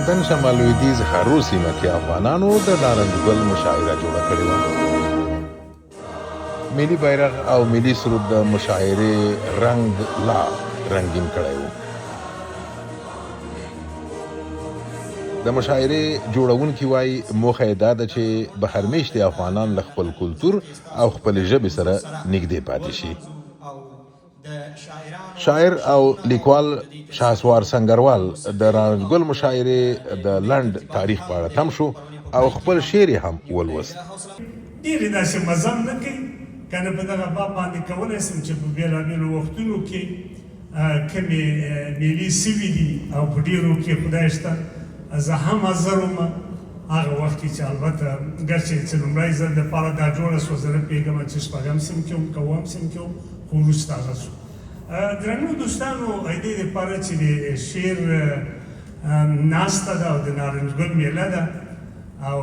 لندن شمال لویدیځ هارو سیمه کې افغانانو د نارنج ګل مشاعره جوړه کړې وه. ملي بیرغ او ملي سرود د مشاعرې رنګ لا رنګین کړی و. د مشاعرې جوړونکي وایي موخه یې دا ده چې بهرمیشتي افغانان له خپل کلتور او خپلې ژبې سره نږدې پاتې شي. شاعر او لیکوال شهسوار سنگروال د نارنج ګل مشاعرې د لنډ تاریخ په اړه تم شو او خپل شعر یې هم ولوست. ډېرې داسې مزم نه کوي که نه په دغه باب باندې کولی شم چې په بېلابېلو وختونو کې کومې میلې سوي دي او په ډېرو کې خدای شته زه هم حاضر وم هغه وخت کې چې البته ګرچې چې لومړی ځل دپاره دا جوړه شوه زه نه پوهېږم چې شپږم صنف کې وم که اووم صنف کې وم خو وروسته هغه شو. درنو دوستانو د دې دپاره چې د شعر ناسته ده او د نارنج ګل میله ده او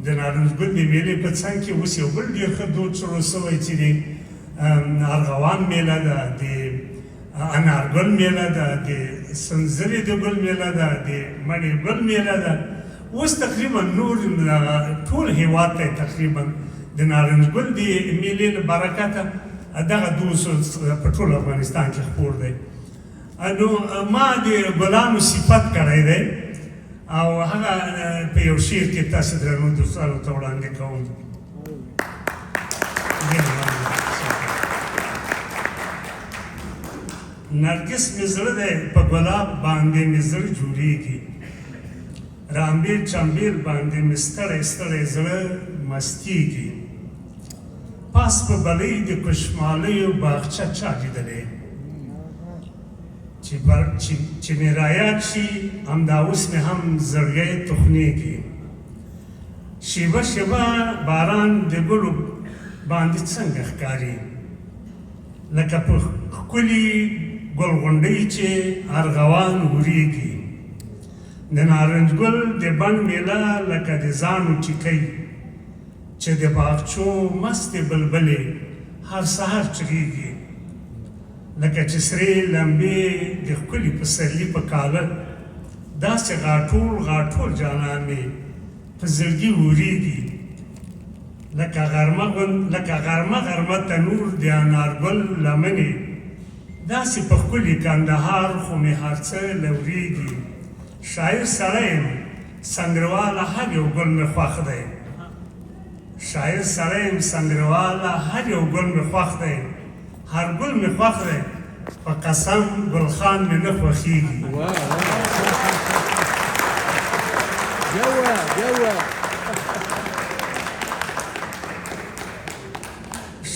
د نارنج ګل د میلې په څنګ کې اوس یو بل ډېر ښه دود شروع شوی چې د ارغوان میله ده، د انارګل میله ده، د سنځلې د ګل میله ده، د مڼې ګل میله ده. اوس تقریبا نور ټول هېواد ته تقریبا د نارنج ګل د میلې له برکته دغه دود په ټول افغانستان کې خپور دی. نو ما د ګلانو صفت کړی دی او هغه په یو شعر کې تاسو درنو دوستانو ته وړاندې کوم. نرګس مې زړه دی په ګلاب باندې مې زړه جوړېږي، رامبېل چمبېل باندې مې ستړی ستړی زړه مستېږي، پاس په بلۍ د کشمالیو باغچه چا لیدلې چې مې رایاد شي همدا اوس مې هم زړګی تخنېږي، شیبه شیبه باران د ګلو باندې څنګه ښکاري لکه په ښکلي ګلغونډۍ چې ارغوان وریږي، د نارنج ګل د بڼ میله لکه د زاڼو ټیکۍ چې د باغچو مستې بلبلې هر سهار چغېږي، لکه چې سرې لمبې د ښکلي پسرلي په کاله داسې غاټول غاټول جانان مې په زړګي وریږي، لکه غرمه غرمه تنور د انارګل لمنې داسې په ښکلي کندهار خو مې هر څه لورېږي، شاعر سړی یم سنګرواله هر یو ګل مې خوښ دی، شاعر سړی یم سنګرواله هر یو ګل مې خوښ دی، هر ګل مې خوښ دی په قسم ګلخان مې نه خوښېږي.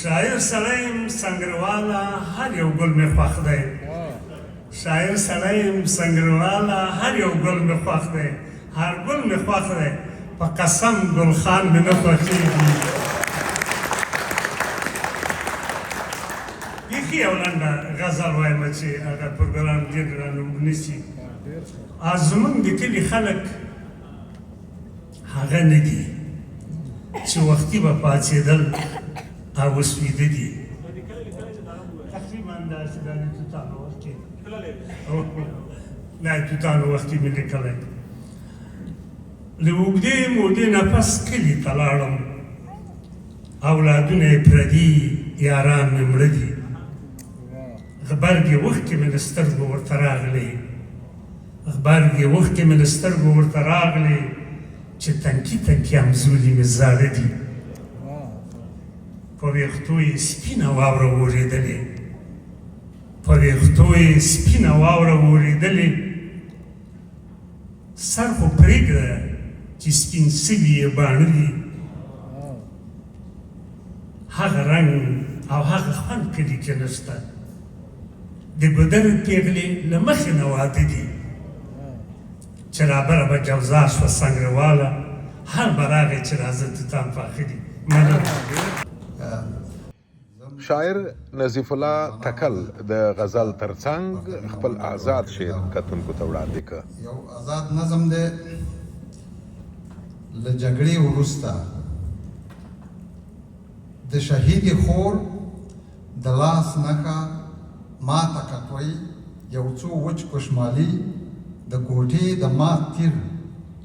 شاعر سړی یم سنګرواله هر یو ګل مې خوښ دی، شاعر سړی یم سنګرواله هر یو ګل مې خوښ دی، هر ګل مې خوښ دی په قسم ګلخان مې نه خوښېږي. بیخي یو لنډه غزل وایم چې هغه پروګرام ډېر رانیسي. زموږ د کلي خلک هغه نه دي چې وختي به پاڅېدل او اوس ویده دي. تقریبا داسې دا د توتانو وخت کې دا د توتانو وخت کې مې لیکلی. له اوږدې مودې نه پس کلي ته لاړم، اولادونه یې پردي یاران مې مړه دي، غبرګې اوښکې مې له سترګو ورته راغلې، غبرګې اوښکې مې له سترګو ورته راغلې چې تنکي تنکي همزولي مې زاړه دي، په ویښتو یې سپینه واوره اورېدلې، په ویښتو یې سپینه واوره اورېدلې، سر خو پرېږده چې سپین سوي یې باڼه دي، هغه رنګ او هغه خوند کلي کې نشته، د ګودر پېغلې له مخې نه واده دي، چې رابره به جوزا شوه سنګرواله هر به راغی چې راځه توتان پاخه دي. شاعر نظیف الله تکل د غزل ترڅنګ خپل آزاد شعر کتونکو ته وړاندې کړ. یو آزاد نظم دی له جګړې وروسته د شهیدې خور د لاس نښه ماته کټوۍ یو څو وچ کشمالي د کوټې د مات تیر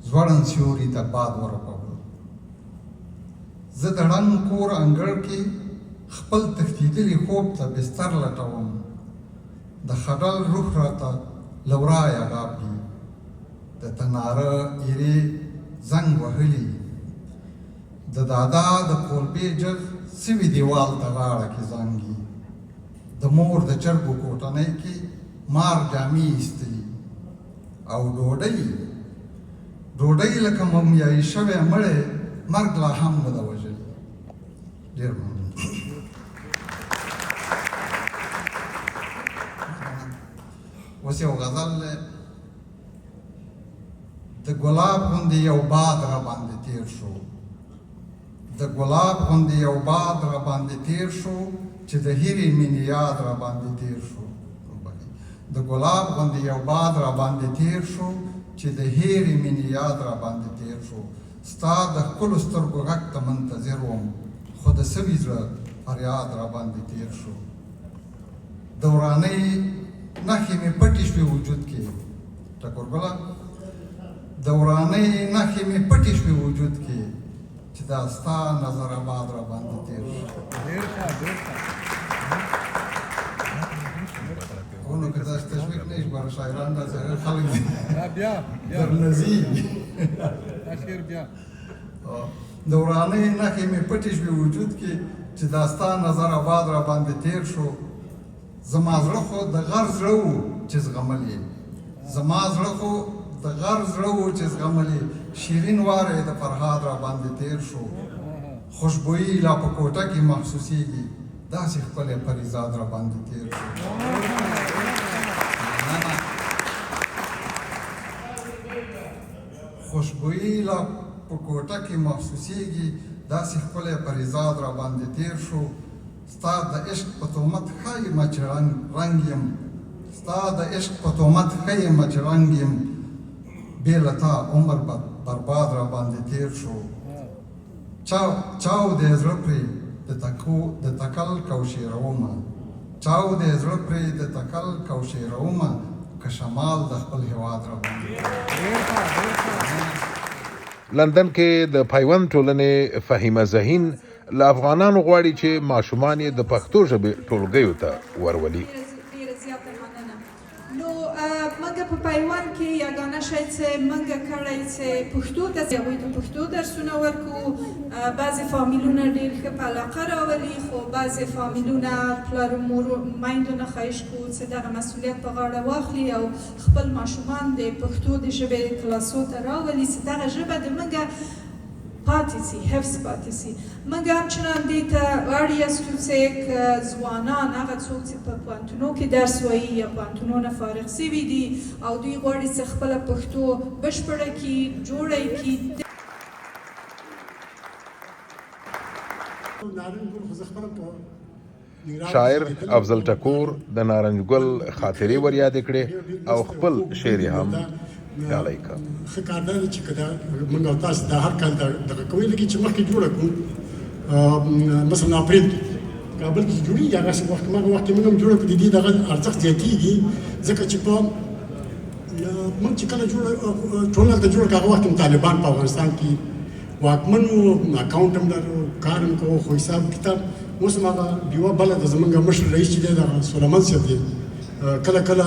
ځوړند سیوري ته باد ورپول. زه د ړنګ کور انګړ کې خپل تښتېدلي خوب ته بستر لټوم. د خډل روح راته له ورایه راپي، د تناره ایرې زنګ وهلي، د دادا د کوربې جغ سوي دیوال ته غاړه کې زنګي، د مور د چرګو کوټنۍ کې مار جامې ایستلي، او ډوډۍ لکه مومیایي شوی مړی مرګ لا هم نه ده وژلي. ډېر مننه. اوس یو غزل دی. د ګلاب غوندې یو باد را باندې تیر شو، د ګلاب غوندې یو باد را باندې تیر شو، چې د هیرې مینې یاد را باندې تیر شو. د ګلاب غوندې یو باد را باندې تیر شو، چې د هیرې مینې یاد را باندې تیر شو. ستا د ښکلو سترګو غږ ته منتظر وم، خو د سوي زړه فریاد را باندې تیر شو. د ورانۍ نښې مې پټې شوې وجود کې، ټکورګله، د ورانۍ نښې مې پټې شوې وجود کې، چې دا ستا نظر آباد را باندې تیر شو. اونو که داسې تشویق نه شي، ګوره شاعران داسې خلک دي درنه ځي. د ورانۍ نښې مې پټې شوې وجود کې، چې دا ستا نظر آباد را باندې تیر شو. زما زړه خو د غر زړه و چې زغملې، زما زړه خو د غر زړه و چې زغملې، شیرین واره د فرهاد را باندې تیر شو. خوشبویي لا په کوټه کې محسوسیږي، داسې ښکلی پریزاد را باندې تیر شو. خوشبویي لا په کوټه کې محسوسیږي، داسې ښکلی پریزاد را باندې تیر شو. ستا د عشق په تهمت ښه یمه چې رنګ یم، ستا د عشق په تهمت ښه یمه چې رنګ یم، بې له تا عمر برباد را باندې تیر شو. چاو دې زړه پرې د تکل کوشیرومه، چاو دې زړه پرې د تکل کوشیرومه، که شمال د خپل هېواد را باندې. لندن کې د پیوند ټولنې فهیمه ذهین له افغانانو غواړي چې ماشومان یې د پښتو ژبې ټولګیو ته ورولي. منګه په پیوند کې یګانه شی چې منګه کړی چې پښتو ته هغوی ته پښتو درسونه ورکړو. بعضې فامیلونه ډېر ښه په علاقه راولي، خو بعضې فامیلونه پلار مورو میندو نه خواهش کوو چې دغه مسؤلیت په غاړه واخلي او خپل ماشومان د پښتو د ژبې کلاسو ته راولي، چې دغه ژبه د منګه پاتې سي، حفظ پاتې سي. موږ همچنان دې ته اړ یاستو چې ځوانان هغه څوک چې په پوهنتونو کې درس وایي یا پوهنتونونه فارغ سوي دي او دوی غواړي چې خپله پښتو بشپړه کړي، جوړه یې کړي. شاعر افضل ټکور د نارنج ګل خاطرې ور یادې کړې او خپل شعر یې هم ډالۍ کړ. ښه کار دا دی چې که دا موږ او تاسو دا هر کال دغه کوئ، لکه چې مخکې جوړه کړو، مثلا اپریل کې کابل کې جوړېږي، هغسې وخت هغه وخت کې موږ هم جوړه کړو. د دې دغه ارزښت زیاتېږي ځکه چې په موږ چې کله ټولنه هلته جوړه کړه، هغه وخت کې طالبان په افغانستان کې واکمن وو، اکاونټ هم لرو، کار هم کوو، خو حساب کتاب اوس هم هغه ډیوه بله ده. زموږ مشر رئیس چې دی دغه سلیمان صاحب دی، کله کله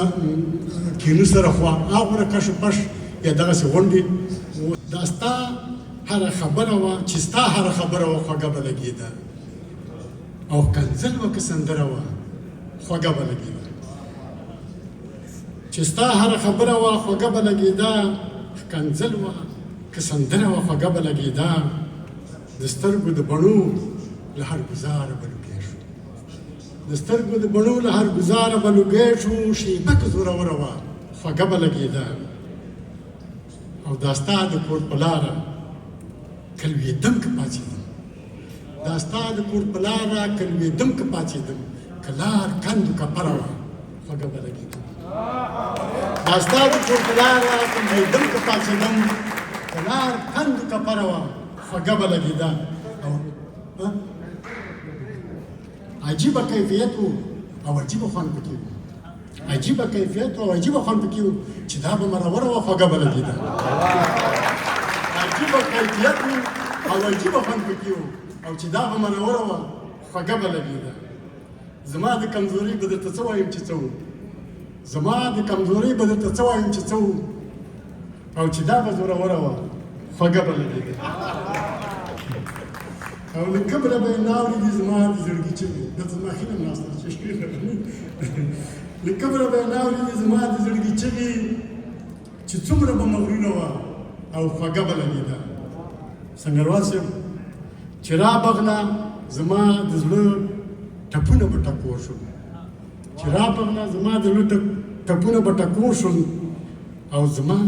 کینو سره خوا هغومره کش و پش یا دغسې غونډې. دا ستا هره خبره وه چې ستا هره خبره وه خوږه به لګېده، او کنځل وه که سندره وه خوږه به لګېده. چې ستا هره خبره وه خوږه به لګېده، کنځل وه که سندره وه خوږه به لګېده. د سترګو د بڼو له هر ګزاره به لوګی شو، د سترګو د بڼو له هر ګزاره به لوګی شو. شیبه که زوروره وه خوږه به لګېده، او دا ستا د کور په لاره که لوېدم که پاڅېدم، دا ستا د کور په لاره که لوېدم که پاڅېدم، که لار کندو کپره وه خوږه به لګېده. دا ستا د کور په لاره که لوېدم که پاڅېدم، که لار کندو کپره وه خوږه به لګېده. عجیبه کیفیت و او عجیبه خوند پکې و، عجیبه کیفیت او عجیبه خوند پکې و چې دا به مرور وه خوږه به لګېده. کیفیت و او عجیبه خوند پکې و او چې دا به منوره وه خوږه به لګېده زما د کمزورۍ به درته څه وایم چې څه و زما د کمزورۍ به درته څه وایم چې څه و او چې دا به زوروره وه خوږه به لګېده او له کبره به یې ناورېدې زما د زړګي چغې دلته زما ښه نم ناسته چې له کبره به یې ناورېدې زما د زړګي چغې چې څومره به مغرونه وه او خوږه به لګېده سنګروال صاحب چې رابغله زما د زړه ټپونه به ټکور شول چې رابغله زما د زړه ټپونه به ټکور شول او زما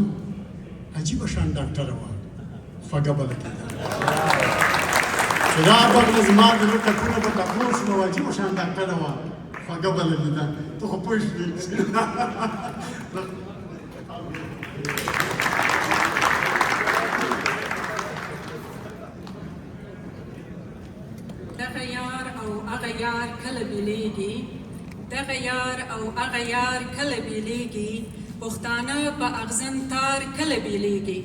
عجیبه شان ډاکټره وه خوږه به لګېده چې رابغله زما د زړه ټپونه به ټکور شول او عجیبه شان ډاکټره وه خوږه به لګېده ته خو پوه شوې دغه یار او هغه یار کله بیلیږي دغه یار او هغه یار کله بیلیږي پښتانه په اغزن تار کله بیلیږي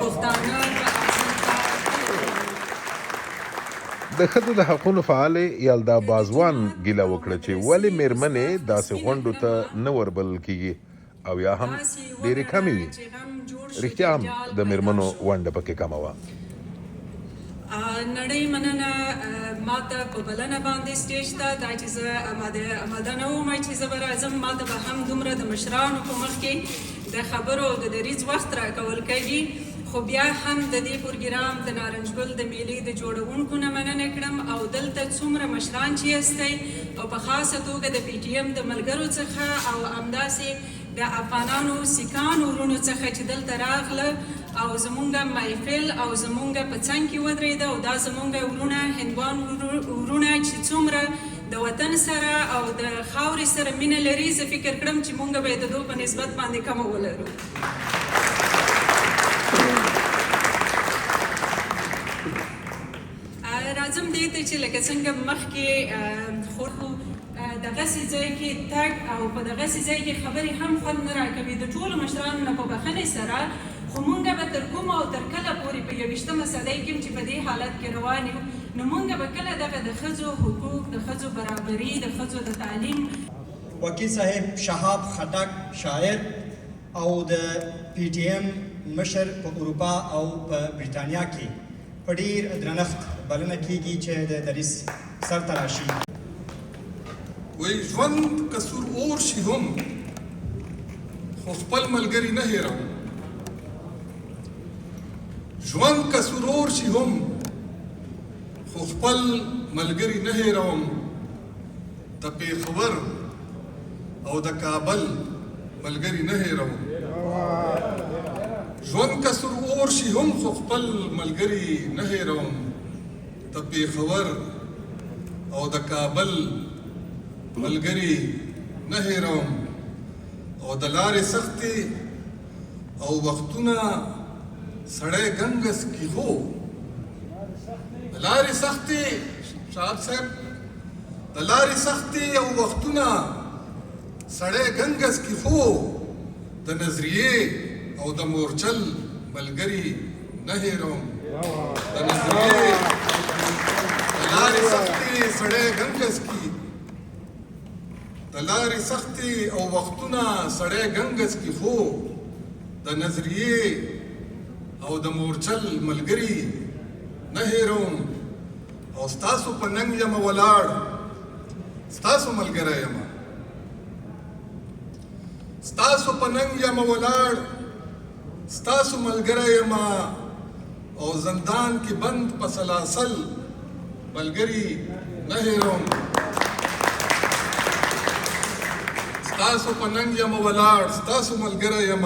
پښتانه په اغزن تار د ښځو د حقونو فعال یلدا بازوان ګیله وکړه چې ولې میرمنې داسې غونډو ته نه وربلل کیږي او یا هم ډېرې کمې وي رښتیا هم د میرمنو ونډه پکې کمه وه نړۍ مننه ما ته په بلنه باندې سټیج ته دا چې زه اماده نه وم چې زه به راځم ما ته به هم دومره د مشرانو په مخ کې د خبرو د دریځ وخت راکول کېږي خو بیا هم د دې پروګرام د نارنجګل د میلې د جوړونکو نه مننه کړم او دلته څومره مشران چې یاستئ او په خاصه توګه د پی ټي ایم د ملګرو څخه او همداسې د افغانانو سیکانو وروڼو څخه چې دلته راغله او زمونږ محفل او زمونږ په څنګ کې ودرېده او دا زمونږ وروڼه هندوان وروڼه چې څومره د وطن سره او د خاورې سره مینه لري زه فکر کړم چې مونږ به یې د دوی په نسبت باندې کمه ولرو راځم دې ته چې لکه څنګه مخکې خو دغسې ځای کې تګ او په دغسې ځای کې خبرې هم خوند نه راکوي د ټولو مشرانو نه په بښنې سره خو مونږ به تر کومه او تر کله پورې په 21مه صدۍ کې چې په دې حالت کې روان یو نو مونږ به کله دغه د ښځو حقوق د ښځو برابري د ښځو د تعلیم وکیل صاحب شهاب خټک شاعر او د پی ټي ایم مشر په اروپا او په بریتانیا کې په ډېر درنښت بلنه کیږي چې د دریځ سر ته راشي وی ژوند که سور اور شي هم خو خپل ملګري نه هېروم ژوند که سور اور شي هم خو خپل ملګري نه هېروم د پېښور او د کابل ملګري نه هېروم ژوند که سور اور شي هم خو خپل ملګري نه هېروم د پېښور او د کابل ملګري نه هېروم او د لارې سختې او وختونه سړی ګنګس کی هو د لارې سختې شهاب صاحب د لارې سختې او وختونه سړی ګنګس کی هو د نظریې او د مورچل ملګري نه هېروم د نظریې د لارې سختې سړی ګنګس کی د لارې سختې او وختونه سړی ګنګس کی خو د نظریې او د مورچل ملګري نه هېروم او ستاسو په ننګ یم ولاړ ستاسو ملګری یم ستاسو په ننګ یم ولاړ ستاسو ملګری یم او زندان کې بند په سلاسل ملګري نه هېروم ستاسو په ننګ یم ولاړ ستاسو ملګری یم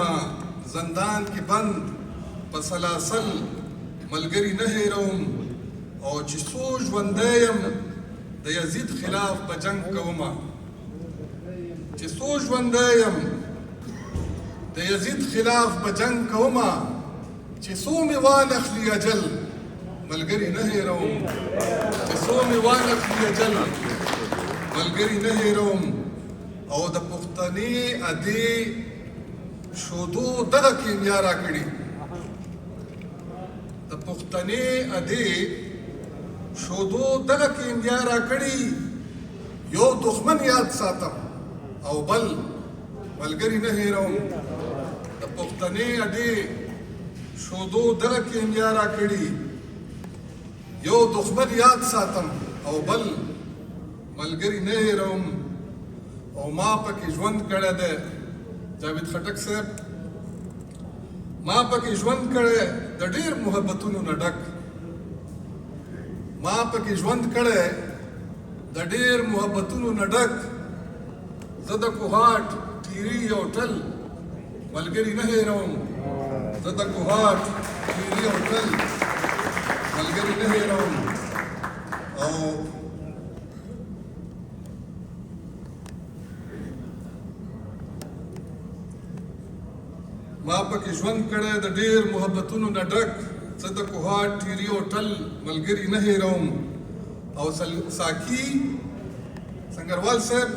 زندان کې بند په سلاسل ملګري نه هېروم او چې څو ژوندی یم د یزید خلاف په جنګ کومه چې څو ژوندی یم د یزید خلاف په جنګ کومه چې څو مې وانخلي اجل ملګري نه هېروم چې څو مې وانخلي اجل ملګري نه هېروم او د پښتني ادې شودو دغه کیمیا راکړي د پښتنې ادې شودو دغه کې انډیا راکړي یو دښمن یاد ساتم او بل ملګری نه هېروم د پښتنې ادې شودو دغه کې انډیا راکړي یو دښمن یاد ساتم او بل ملګری نه هېروم او ما پکې ژوند کړی دی جاوید خټک صاحب ما پکې ژوند کړی د ډېر محبتونو نه ډک ما پکې ژوند کړی د ډېر محبتونو نه ډک زه د کوهاټ ټیري او ټل ملګري نه هېروم زه د کوهاټ ټیري او ټل ملګري نه هېروم او ما پکې ژوند کړی د ډېر محبتونو نه ډک زه د کوهاټ ټیري او ټل ملګري نه هېروم او ساقي سنګروال صاحب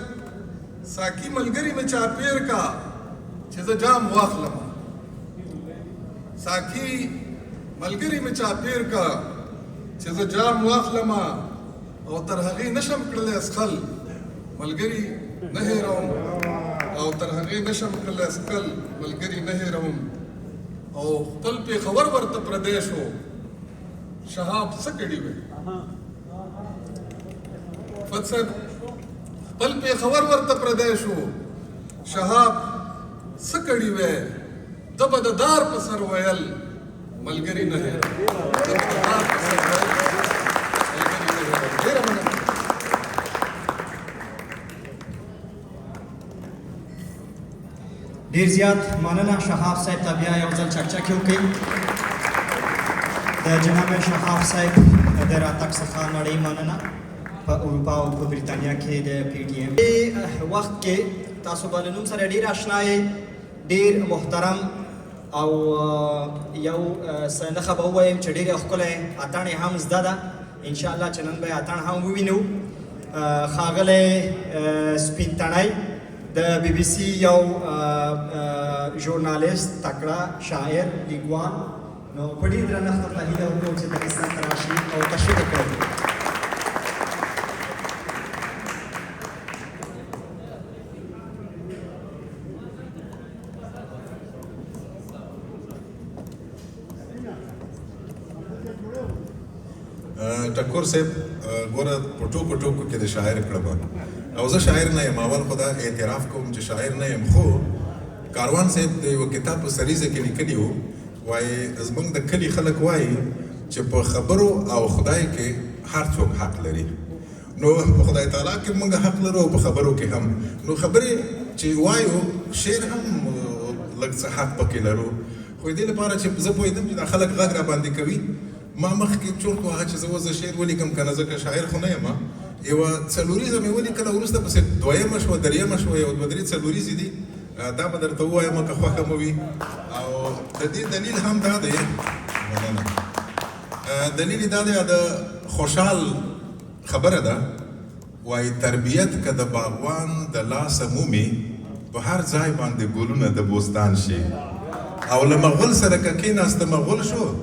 ساقي ملګري مې چاپېر کا چې زه جام واخلم ساقي ملګري مې چاپېر کا چې زه جام واخلم او تر هغې نشم کړلی څښل ملګري نه هېروم او تر هغې نشم کړلی څښل ملګري نه هېروم او خپل پېښور ورته پردی شو شهاب څه کړي وې فت صاحب خپل پېښور ورته پردی شو شهاب څه کړي وې ده به د دار په سر ویل ملګري نه هېروم ده به د دار په سر ویل ملګري نه هېروم ډېره مننه ډیر زیات مننه شهاب صاحب ته بیا یو ځل چکچکې وکړئ د جناب شهاب صاحب د راتګ څخه نړۍ مننه په اروپا او په بریتانیا کې د پی ټي ایم وخت کې تاسو به له نوم سره ډېر اشنا یې ډېر محترم او یو څه نښه به ووایم چې ډېره ښکلی اتڼ یې هم زده ده انشاءالله چې نن به یې اتڼ هم ووینو ښاغلی سپین تڼی د بی بی سی یو ژورنالیست تکړه شاعر لیکوال نو په ډېر درنښت ورته هیله وکړو چې پاکستان ته راشي او تشریف وکړي ټکور صاحب ګوره په ټوکو ټوکو کې د شاعر کړم او زه شاعر نه یم اول خو دا اعتراف کوم چې شاعر نه یم خو کاروان صاحب د یوه کتاب په سریزه کې لیکلي وو وایي زموږ د کلي خلک وایي چې په خبرو او خدای کې هر څوک حق لري نو په خدای تعالی کې موږ حق لرو او په خبرو کې هم نو خبرې چې وایو شعر هم لږ څه حق پکې لرو خو دې لپاره چې زه پوهېدم چې دا خلک غږ را باندې کوي ما مخکې چورت وهه چې زه اوس شعر ولیکم که نه ځکه شاعر خو نه یم یوه څلوریزه مې ولیکله وروسته پسې دویمه شوه دریمه شوه یو دوه درې څلوریزې دي دا به درته ووایم که خوښه مو وي او د دې دلیل هم دا دی مننه دلیل یې دا دی د خوشحال خبره ده وایي تربیت که د باغوان د لاسه مومي په هر ځای باندې ګلونه د بوستان شي او له مغول سره که کېناسته مغول شو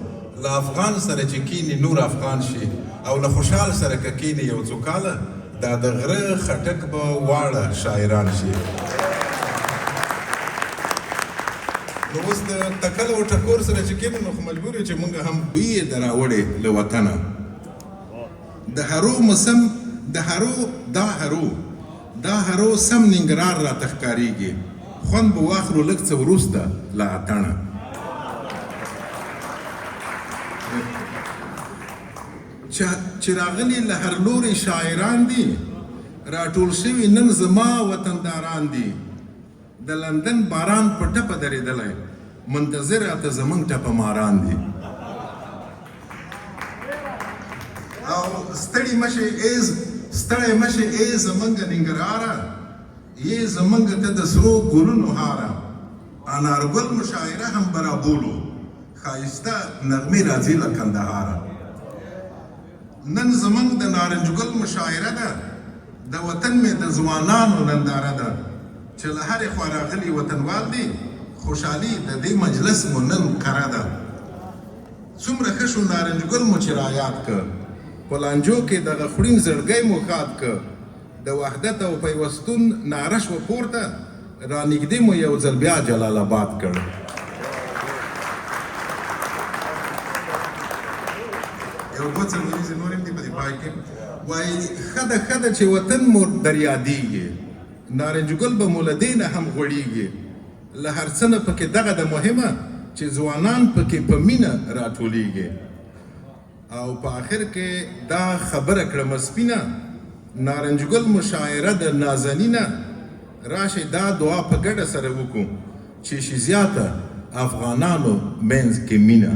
له افغان سره چې کینی نور افغان شي او له خوشحال سره که کینی یو څو کاله دا د غره خټک به واړه شاعران شي نو اوس د تکل او ټکور سره چې کینو نو خو مجبور یو چې موږ هم بوی یې د راوړې له وطنه د هرو موسم د هرو دا هرو سم ننګرهار راته ښکارېږي خوند به واخلو لږ څه وروسته له اتڼه چې راغلي له هر لوري شاعران دي راټول شوي نن زما وطنداران دي د لندن باران په ټپه درېدلی منتظر راته زموږ ټپه ماران دي او ستړی مشې ای زموږ ننګرهاره یې زموږ ته د سرو ګلونو هاره انارګل مشاعره هم برابولو ښایسته نغمې راځي له کندهاره نن زموږ د نارنجګل مشاعره ده د وطن مې د ځوانانو ننداره ده چې له هرې خوا راغلي وطنوال دي خوشحالي د دې مجلس مو نن قره ده څومره ښه شو نارنج ګل مو چې رایاد که په لانجو کې دغه خوړین زړګی مو ښاد که د وحدت او پیوستون ناره شوه پورته رانږدې مو یو ځل بیا جلال آباد کړ یو دوه څلوریزې نور هم دي په دې پای کې وایي ښه ده چې وطن مو دریادېږي نارنج ګل به مو له دې نه هم غوړېږي له هر څه نه پکې دغه د مهمه چې ځوانان پکې په مینه راټولېږي او په آخر کې دا خبره کړمه سپینه نارنج ګل مشاعره د نازنینه راشي دا دعا په ګډه سره وکړو چې شي زیاته افغانانو منځ کې مینه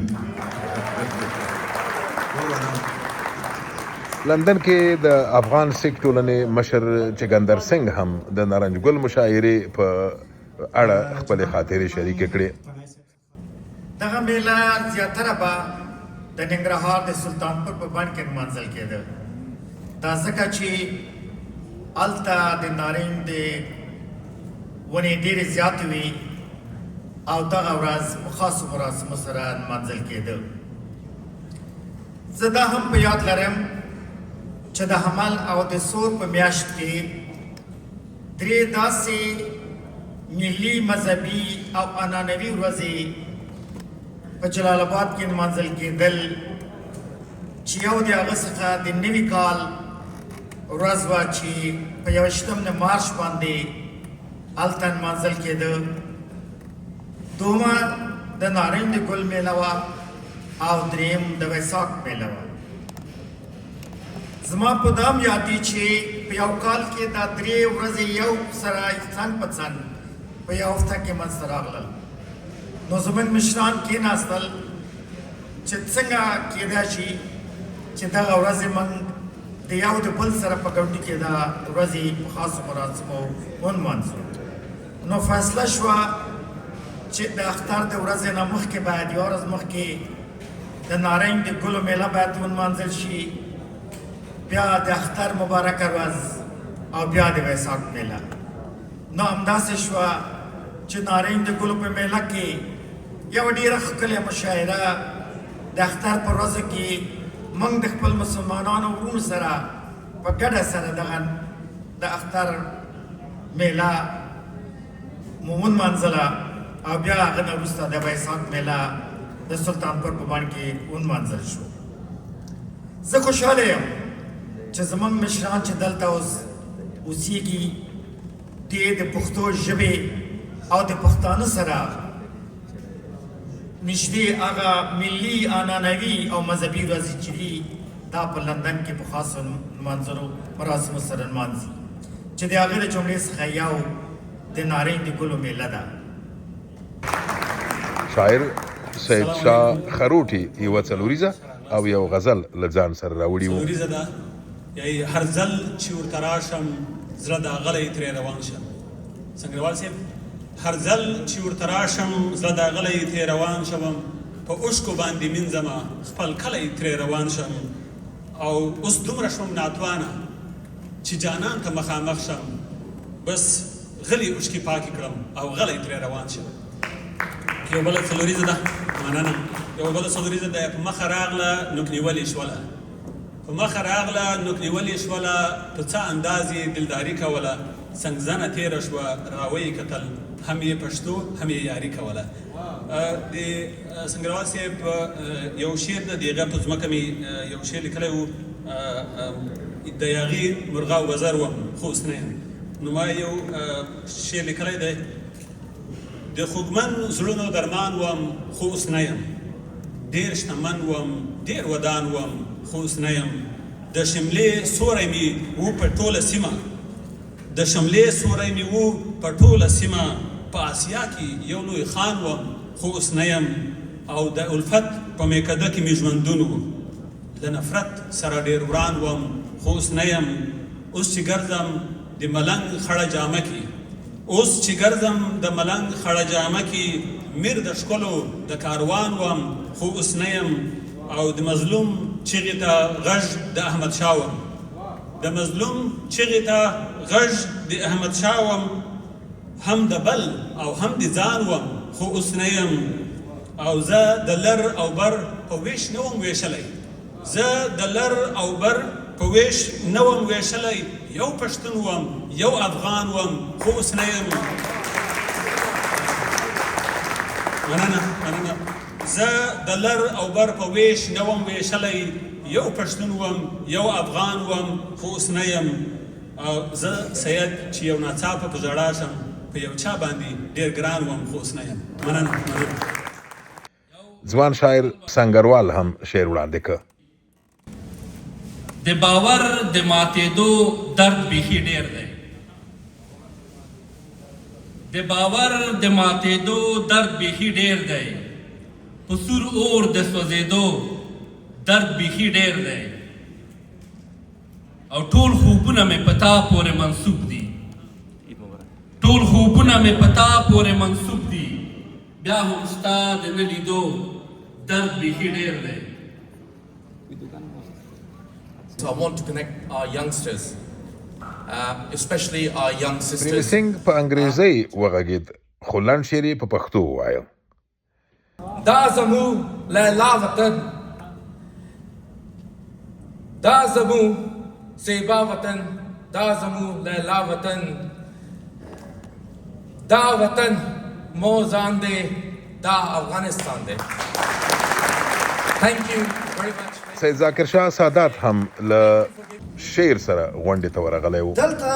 لندن کې د افغان سیک ټولنې مشر چګندر سنگ هم د نارنج ګل مشاعرې په اړه خپلې خاطرې شریکې کړې. دغه میله زیاتره به د ننګرهار د سلطانپور په بڼ کې نمانځل کېده دا ځکه چې هلته د نارنج د ونې ډېرې زیاتې وي او دغه ورځ په خاصو مراسمو سره نمانځل کېده. زه دا هم په یاد لرم چې د حمل او د سور په میاشت کې درې داسې ملي مذهبي او عنعنوي ورځې په جلال آباد کې نمانځل کېدل چې یو د هغه څخه د نوي کال ورځ وه چې په 21 مارچ باندې هلته نمانځل کېده دومه د نارنج د ګل میله وه او دریم د ویساک میله وه. زما په دام یاد دي چې په یو کال کې دا درې ورځې یو سره څنګ په څنګ په یو هفته کې منځته راغلل نو زموږ مشران کېناستل چې څنګه کېدای شي چې دغه ورځې موږ د یو د بل سره په ګډه کې دا ورځې په خاصو مراسمو ونمانځو. نو فیصله شوه چې د اختر د ورځې نه مخکې باید یوه ورځ مخکې د نارنج د ګلو میله باید ونمانځل شي بیا د اختر مبارکه ورځ او بیا د ویساک میله. نو همداسې شوه چې نارنج د ګلو په میله کې یوه ډېره ښکلې مشاعره د اختر په ورځو کې موږ د خپل مسلمانانو ورونو سره په ګډه سره دغه د اختر میله مو ونمانځله او بیا هغه نه وروسته د ویساک میله د سلطانپور په بڼ کې ونمانځل شو. زه خوشحاله یم چې زموږ مشران چې دلته اوس اوسېږي دې د پښتو ژبې او د پښتانه سره نږدې هغه ملي عنعنوي او مذهبي ورځې چې دي دا په لندن کې په خاصو نمانځلو مراسمو سره نمانځي چې د هغې د جملې څخه یو د نارنج د ګلو میله ده. شاعر سید شاه خروټي یوه څلوریزه او یو غزل له ځان سره راوړي وو. څلوریزه ده یعنې هر ځل چې ورته راشم زړه د غلی ترې روان شم. سنګروال صاحب هر ځل چې ورته راشم زړه د غلی ترې روان شوم په اوښکو باندې مینځمه خپل کلی ترې روان شم او اوس دومره شوم ناتوانه چې جانان ته مخامخ شم بس غلی اوښکې پاکې کړم او غلی ترې روان شم. یو بله څلوریزه ده مننه یو بله څلوریزه ده په مخه راغله نوک نیولې شوله په مخه راغله نوک نیولې شوله په څه انداز یې دلداري کوله څنګزنه تېره شوه راویې کتل هم یې پښتو هم یې یاري کوله. د سنګروال صاحب یو شعر ده د هغه په ځمکه مې یو شعر لیکلی و د یاغي مرغا وزر وم خو اوس نه یم نو ما یو شعر لیکلی دی د خوږمن زړونو درمان وم خو اوس نه یم ډېر شتمن وم ډېر ودان وم خو اوس نه یم د شملې سوری مې و په ټوله سیمه د شملې سوری مې و په ټوله سیمه په آسیا کې یو لوی خان وم خو اوس نه یم او د الفت په میکده کې مې ژوندون و د نفرت سره ډېر وران وم خو اوس نه یم اوس چې ګرځم د ملنګ خړه جامه کې اوس چې ګرځم د ملنګ خړه جامه کې میر د ښکلو د کاروان وم خو اوس نه یم او د مظلوم چغې ته غږ د احمدشاه وم د مظلوم چغې ته غږ د احمدشاه وم هم د بل او هم د ځان وم خو اوس نه یم او زه د لر او بر په ویش نه وم ویشلی، زه د لر او بر په ویش نه وم ویشلی، یو پښتون وم یو افغان وم خو اوس نه یم. مننه. زه د لر او بر په ویش نه وم ویشلی، یو پښتون وم یو افغان وم خو اوس نه یم. زه سید چې یو ناڅاپه په ژړا شم په یو چا باندې ډېر ګران وم خو اوس نه یم. مننه. ځوان شاعر سنګروال هم شعر وړاندې کړ. د باور د ماتېدو درد بیخي ډېر دی، د باور د ماتېدو درد بیخي ډېر دی، په سور اور د سوځېدو درد بیخي ډېر دی، او ټول خوبونه مې په تا پورې منسوب دي، ټول خوبونه مې په تا پورې منسوب دي، بیا هم ستا د نه لیدو درد بیخي ډېر دی. So I want to connect our youngsters, especially our young sisters. پریمی سنگ په انګریزي وغږېد خو لنډ شعر یې په پښتو ووایه. دا زموږ لیلا وطن، دا زموږ زیبا وطن، دا زموږ لیلا وطن، دا وطن مو ځان دی، دا افغانستان دی. Thank you very much. سید ذاکر شاه سادات هم له شعر سره غونډې ته ورغلی و. دلته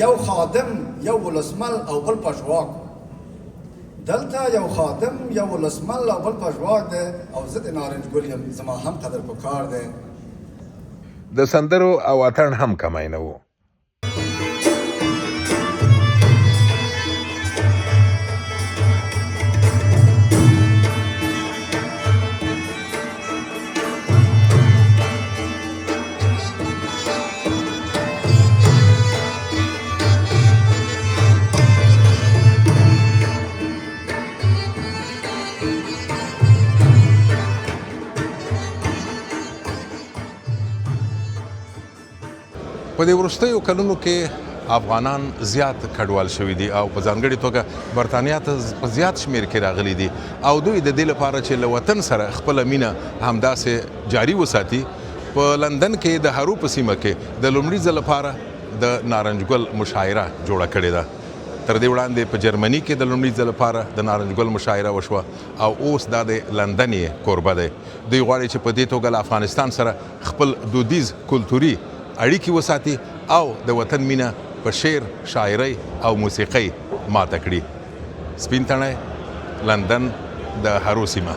یو خادم یو ولسمل او بل پژواک، دلته یو خادم یو ولسمل او بل پژواک دی، او زه د نارنج ګل یم، زما هم قدر پکار دی. د سندرو او اتڼ هم کمی نه و. په دې وروستیو کلونو کې افغانان زیات کډوال شوي دي او په ځانګړې توګه برطانیا ته په زیات شمیر کې راغلي دي او دوی د دې لپاره چې له وطن سره خپله مینه همداسې جاري وساتي، په لندن کې د هارو په سیمه کې د لومړي ځل لپاره د نارنج ګل مشاعره جوړه کړې ده. تر دې وړاندې په جرمني کې د لومړي ځل لپاره د نارنج ګل مشاعره وشوه او اوس دا د لندن یې کوربه دی. دوی غواړي چې په دې توګه له افغانستان سره خپل دودیز کلتوري اړیکې وساتي او د وطن مینه په شعر، شاعرۍ او موسیقۍ ماته کړي. سپین تڼی، لندن، د هارو سیمه.